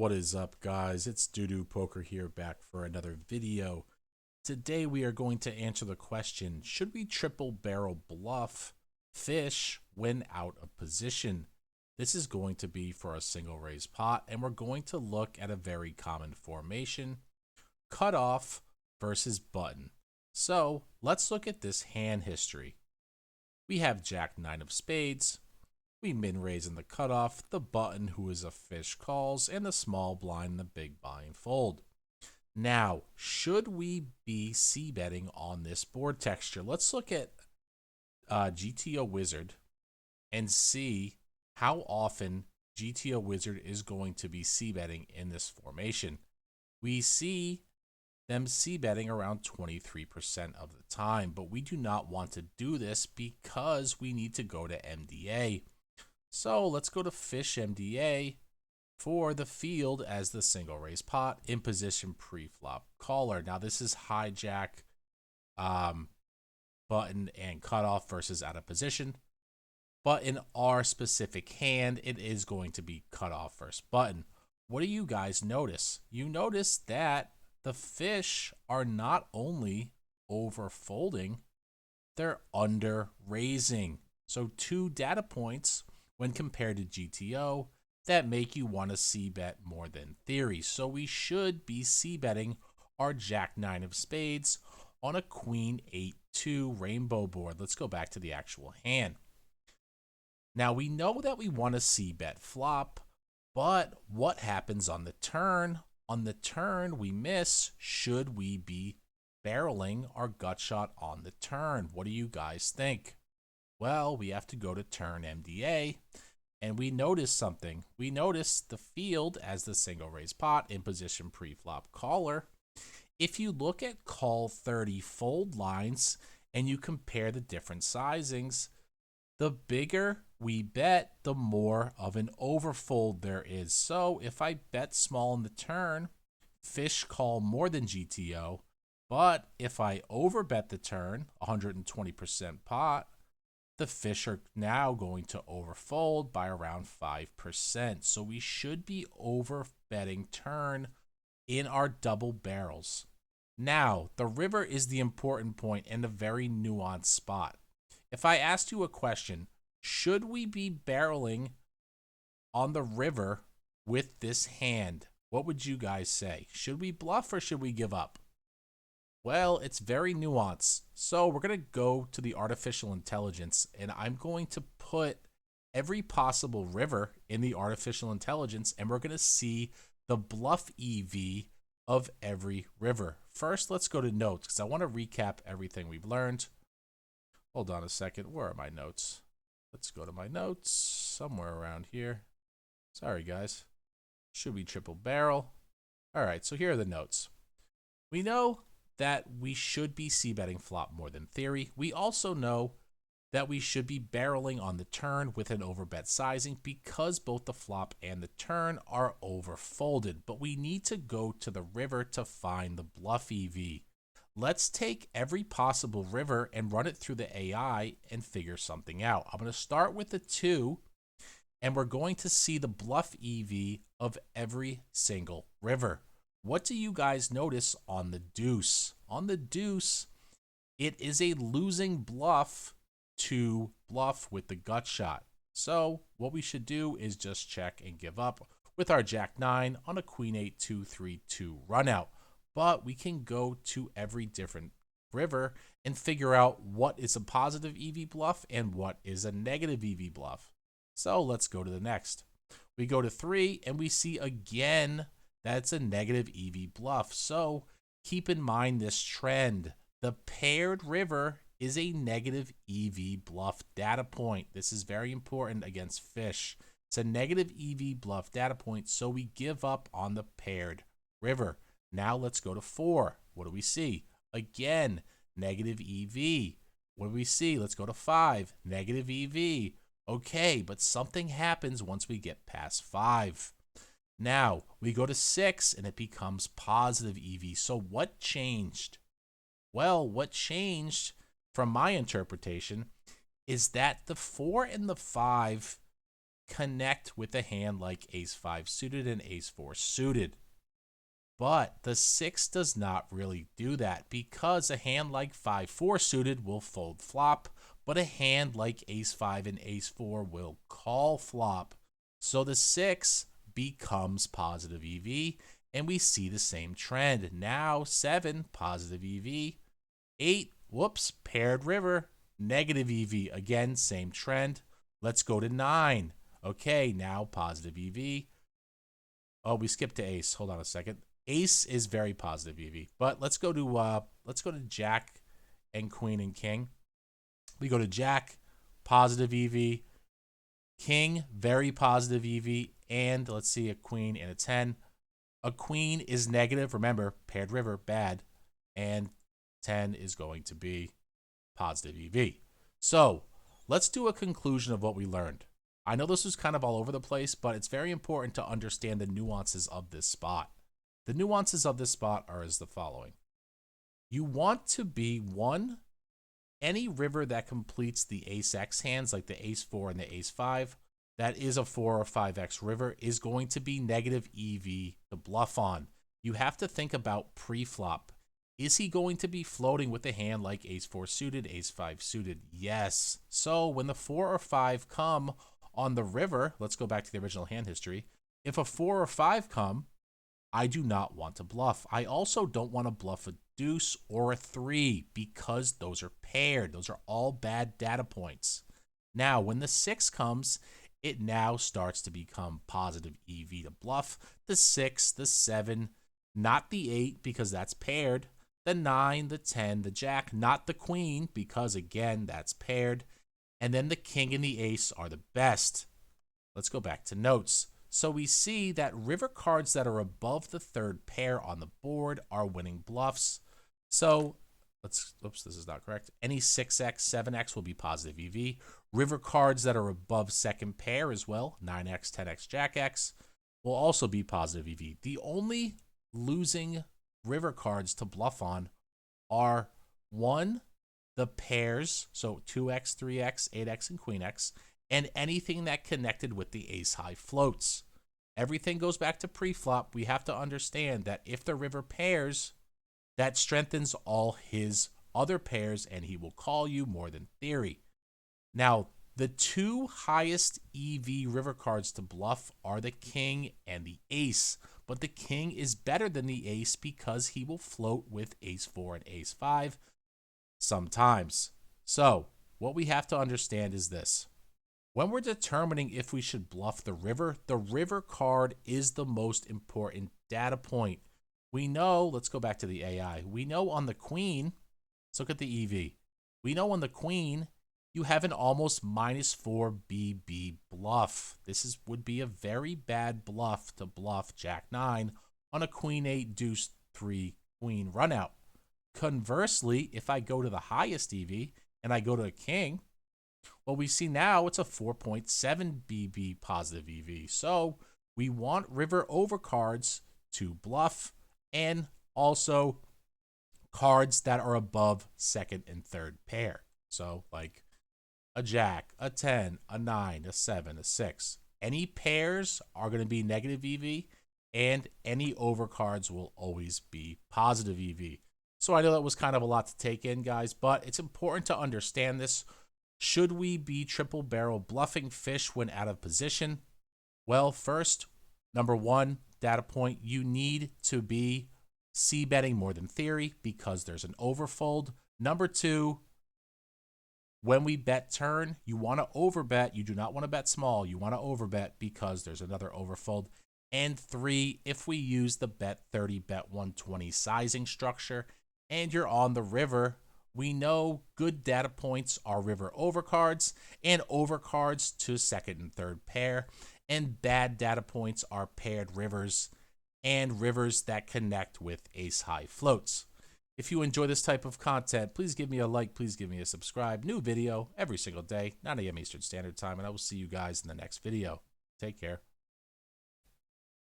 What is up, guys? It's Doodoo Poker here, back for another video. Today we are going to answer the question, should we triple barrel bluff fish when out of position? This is going to be for a single raise pot, and we're going to look at a very common formation, cutoff versus button. So let's look at this hand history. We have Jack 9 of spades. We min-raise in the cutoff, the button, who is a fish, calls, and the small blind, the big blind, fold. Now, should we be c-betting on this board texture? Let's look at GTO Wizard and see how often GTO Wizard is going to be c-betting in this formation. We see them c-betting around 23% of the time, but we do not want to do this because we need to go to MDA. So let's go to Fish MDA for the field as the single raise pot in position pre-flop caller. Now this is hijack, button, and cutoff versus out of position. But in our specific hand, it is going to be cutoff versus button. What do you guys notice? You notice that the fish are not only over folding, they're under raising. So 2 data points when compared to GTO that make you want to c-bet more than theory. So we should be c-betting our Jack 9 of spades on a Queen 8-2 rainbow board. Let's go back to the actual hand. Now we know that we want to c-bet flop, but what happens on the turn? On the turn we miss. Should we be barreling our gut shot on the turn? What do you guys think? Well, we have to go to turn MDA, and we notice something. We notice the field as the single raise pot in position pre-flop caller. If you look at call 30 fold lines and you compare the different sizings, the bigger we bet, the more of an overfold there is. So if I bet small in the turn, fish call more than GTO, but if I overbet the turn, 120% pot, the fish are now going to overfold by around 5%. So we should be over betting turn in our double barrels. Now, the river is the important point and a very nuanced spot. If I asked you a question, should we be barreling on the river with this hand? What would you guys say? Should we bluff or should we give up? Well, it's very nuanced. So we're going to go to the artificial intelligence, and I'm going to put every possible river in the artificial intelligence, and we're going to see the bluff EV of every river. First, let's go to notes because I want to recap everything we've learned. Hold on a second. Where are my notes? Let's go to my notes somewhere around here. Sorry, guys. Should we triple barrel? All right, so here are the notes. We know that we should be c-betting flop more than theory. We also know that we should be barreling on the turn with an overbet sizing because both the flop and the turn are overfolded. But we need to go to the river to find the bluff EV. Let's take every possible river and run it through the AI and figure something out. I'm going to start with the 2, and we're going to see the bluff EV of every single river. What do you guys notice on the deuce? On the deuce, it is a losing bluff to bluff with the gut shot. So what we should do is just check and give up with our Jack 9 on a Queen 8-2-3-2 run out. But we can go to every different river and figure out what is a positive EV bluff and what is a negative EV bluff. So let's go to the next. We go to 3 and we see again that's a negative EV bluff. So keep in mind this trend. The paired river is a negative EV bluff data point. This is very important against fish. It's a negative EV bluff data point, so we give up on the paired river. Now let's go to 4. What do we see? Again, negative EV. What do we see? Let's go to 5. Negative EV. Okay, but something happens once we get past 5. Now, we go to 6 and it becomes positive EV. So what changed? Well, what changed from my interpretation is that the 4 and the 5 connect with a hand like ace-5 suited and ace-4 suited. But the 6 does not really do that because a hand like 5-4 suited will fold flop, but a hand like ace-5 and ace-4 will call flop. So the 6 becomes positive EV, and we see the same trend. Now 7, positive EV. 8, whoops, paired river, negative EV. Again, same trend. Let's go to 9. Okay, now positive EV. Oh, we skipped to ace. Hold on a second. Ace is very positive EV, but let's go to Jack and Queen and King. We go to Jack, positive EV, King, very positive EV, and let's see, a Queen and a 10. A Queen is negative. Remember, paired river, bad, and 10 is going to be positive EV. So let's do a conclusion of what we learned. I know this was kind of all over the place, but it's very important to understand the nuances of this spot. The nuances of this spot are as the following. You want to be, 1, any river that completes the ace-x hands, like the ace-4 and the ace-5, that is a 4 or 5x river, is going to be negative EV to bluff on. You have to think about pre-flop. Is he going to be floating with a hand like ace-4 suited, ace-5 suited? Yes. So when the 4 or 5 come on the river, let's go back to the original hand history. If a 4 or 5 come, I do not want to bluff. I also don't want to bluff a deuce or a 3 because those are paired. Those are all bad data points. Now, when the 6 comes, it now starts to become positive EV to bluff. The 6, the 7, not the 8 because that's paired. The 9, the 10, the Jack, not the Queen because, again, that's paired. And then the King and the Ace are the best. Let's go back to notes. So we see that river cards that are above the 3rd pair on the board are winning bluffs. So oops, this is not correct. Any 6x, 7x will be positive EV. River cards that are above 2nd pair as well, 9x, 10x, Jack X, will also be positive EV. The only losing river cards to bluff on are 1, the pairs, so 2x, 3x, 8x, and Queen X, and anything that connected with the ace-high floats. Everything goes back to pre-flop. We have to understand that if the river pairs, that strengthens all his other pairs, and he will call you more than theory. Now, the 2 highest EV river cards to bluff are the King and the Ace, but the King is better than the Ace because he will float with ace-4 and ace-5 sometimes. So, what we have to understand is this. When we're determining if we should bluff the river card is the most important data point. We know, let's go back to the AI. We know on the Queen, let's look at the EV. We know on the Queen, you have an almost -4 BB bluff. This would be a very bad bluff to bluff Jack 9 on a Queen 8 Deuce 3 Queen runout. Conversely, if I go to the highest EV and I go to a King, well, we see now it's a 4.7 BB positive EV. So we want river overcards to bluff and also cards that are above 2nd and 3rd pair. So like a Jack, a 10, a 9, a 7, a 6. Any pairs are going to be negative EV, and any overcards will always be positive EV. So I know that was kind of a lot to take in, guys, but it's important to understand this. Should we be triple barrel bluffing fish when out of position? Well, first, number 1 data point, you need to be c-betting more than theory because there's an overfold. Number 2, when we bet turn, you want to overbet. You do not want to bet small. You want to overbet because there's another overfold. And 3, if we use the bet 30, bet 120 sizing structure and you're on the river, we know good data points are river overcards and overcards to 2nd and 3rd pair, and bad data points are paired rivers and rivers that connect with ace-high floats. If you enjoy this type of content, please give me a like, please give me a subscribe. New video every single day, 9 a.m. Eastern Standard Time, and I will see you guys in the next video. Take care.